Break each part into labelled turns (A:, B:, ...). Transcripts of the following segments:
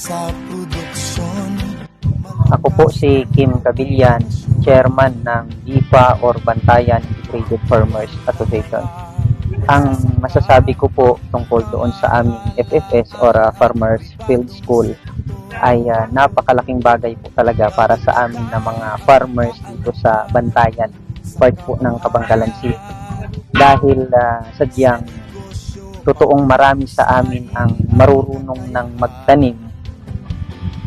A: sa produksyon.
B: Ako po si Kim Cabillan, Chairman ng BIFA or Bantayan Integrated Farmers Association. Ang masasabi ko po tungkol doon sa aming FFS or Farmers Field School ay napakalaking bagay po talaga para sa amin na mga farmers dito sa Bantayan, part po ng Kabangkalan City. Dahil sadyang totoong marami sa amin ang marurunong ng magtanim.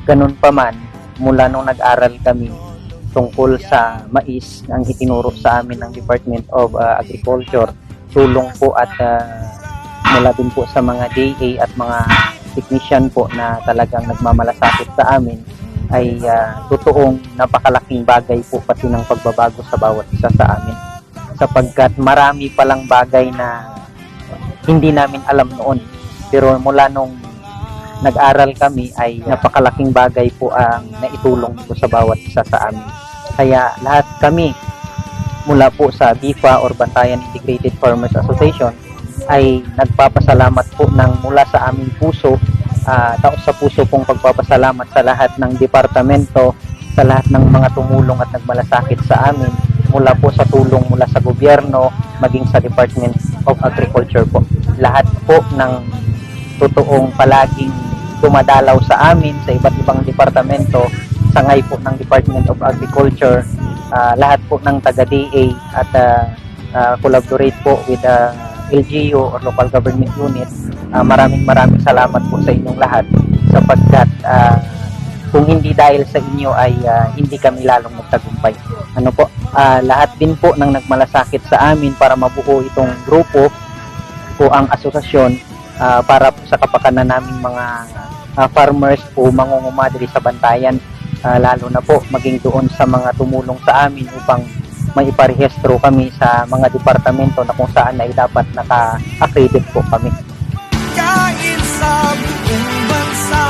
B: Ganun pa man, mula nung nag-aral kami tungkol sa mais, ang itinuro sa amin ng Department of Agriculture, tulong po at mula din po sa mga DA at mga technician po na talagang nagmamalasakit sa amin, ay totoong napakalaking bagay po pati ng pagbabago sa bawat isa sa amin. Sapagkat marami palang bagay na hindi namin alam noon. Pero mula nung nag-aral kami ay napakalaking bagay po ang naitulong po sa bawat isa sa amin. Kaya lahat kami mula po sa BIFA or Bantayan Integrated Farmers Association ay nagpapasalamat po ng mula sa aming puso, taos sa puso pong pagpapasalamat sa lahat ng departamento, sa lahat ng mga tumulong at nagmalasakit sa amin, mula po sa tulong mula sa gobyerno, maging sa Department of Agriculture po. Lahat po ng totoong palaging dumadalaw sa amin sa iba't ibang departamento, sangay po ng Department of Agriculture, lahat po ng taga-DA at collaborate po with LGU or local government unit. Maraming salamat po sa inyong lahat sapagkat kung hindi dahil sa inyo ay hindi kami lalong magtagumpay. Lahat din po ng nagmalasakit sa amin para mabuo itong grupo po ang asosasyon para po sa kapakanan naming mga farmers po mangungumadri sa Bantayan, lalo na po maging doon sa mga tumulong sa amin upang may iparehistro kami sa mga departamento na kung saan ay dapat naka-accredit po kami.
A: Kain sa buong bansa.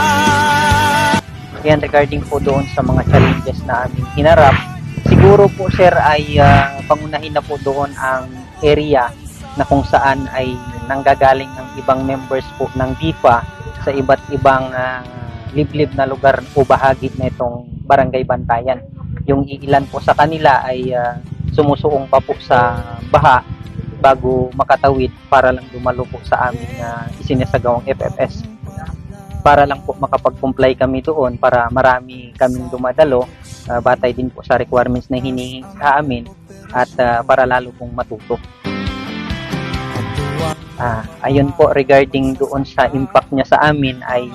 B: Yan, regarding po doon sa mga challenges na aming hinarap, siguro po sir ay pangunahin na po doon ang area na kung saan ay nanggagaling ng ibang members po ng BIFA sa iba't ibang liblib na lugar o bahagi na itong Barangay Bantayan. Yung iilan po sa kanila ay sumusuong pa po sa baha bago makatawid para lang dumalo po sa aming isinasagawang FFS. Para lang po makapag-comply kami doon para marami kaming dumadalo, batay din po sa requirements na hinihingi sa amin at para lalo pong matuto. Ayun po, regarding doon sa impact niya sa amin ay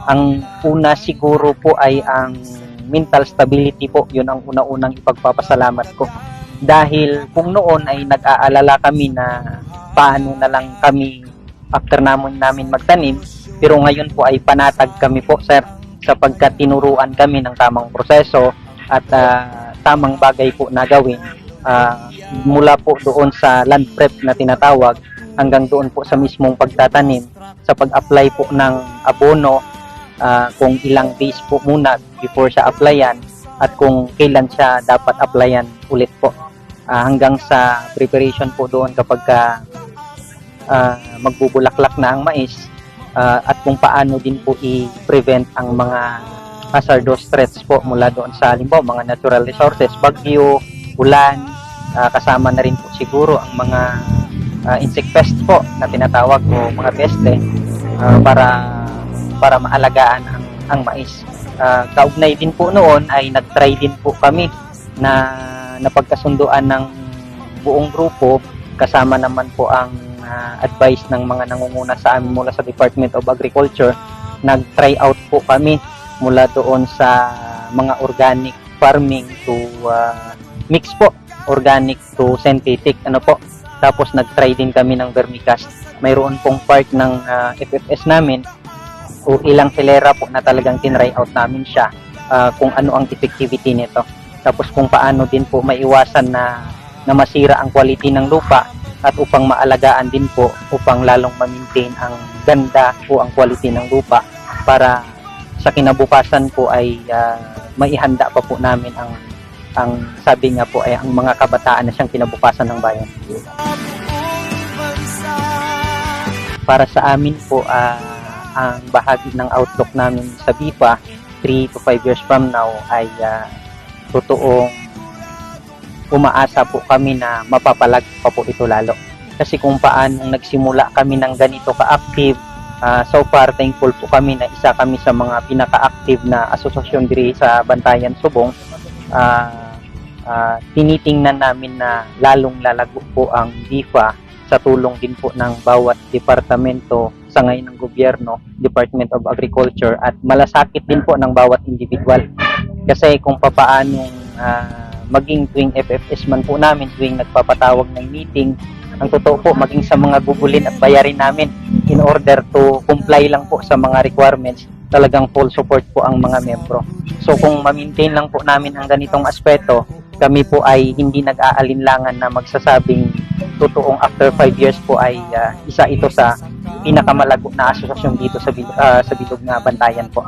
B: ang una siguro po ay ang mental stability po. Yun ang una-unang ipagpapasalamat ko. Dahil kung noon ay nag-aalala kami na paano na lang kami after namin magtanim, pero ngayon po ay panatag kami po sir sapagkat tinuruan kami ng tamang proseso at tamang bagay po na gawin mula po doon sa land prep na tinatawag hanggang doon po sa mismong pagtatanim, sa pag-apply po ng abono, kung ilang days po muna before sa applyan at kung kailan siya dapat applyan ulit po, hanggang sa preparation po doon kapag magbubulaklak na ang mais, at kung paano din po i-prevent ang mga hazardous threats po mula doon sa halimbawa mga natural resources, bagyo, ulan, kasama na rin po siguro ang mga insect pests po na tinatawag o mga peste, para maalagaan ang mais. Kaugnay din po noon ay nag-try din po kami na napagkasunduan ng buong grupo, kasama naman po ang advice ng mga nangunguna sa amin mula sa Department of Agriculture. Nag-try out po kami mula doon sa mga organic farming to mix po, organic to synthetic po. Tapos nag-try din kami ng vermicast. Mayroon pong part ng FFS namin o ilang hilera po na talagang tinry out namin siya, kung ano ang effectivity nito. Tapos kung paano din po maiwasan na masira ang quality ng lupa at upang maalagaan din po upang lalong ma-maintain ang ganda o ang quality ng lupa para sa kinabukasan po ay maihanda pa po namin ang sabi nga po ay ang mga kabataan na siyang kinabukasan ng bayan. Para sa amin po, ang bahagi ng outlook namin sa BIPA 3 to 5 years from now ay totoong umaasa po kami na mapapalag pa po ito lalo. Kasi kung paano nagsimula kami ng ganito ka-active, so far thankful po kami na isa kami sa mga pinaka-active na asosasyon diri sa Bantayan Subong. Tinitingnan namin na lalong lalago po ang BIFA sa tulong din po ng bawat departamento sa ngayon ng gobyerno, Department of Agriculture, at malasakit din po ng bawat individual. Kasi kung papaano maging tuwing FFS man po namin, tuwing nagpapatawag ng meeting, ang totoo po, maging sa mga gugulin at bayarin namin in order to comply lang po sa mga requirements, talagang full support po ang mga membro. So kung ma-maintain lang po namin ang ganitong aspeto, kami po ay hindi nag-aalinlangan na magsasabing totoong after 5 years po ay isa ito sa pinakamalago na asosasyon dito sa bilog na Bantayan po.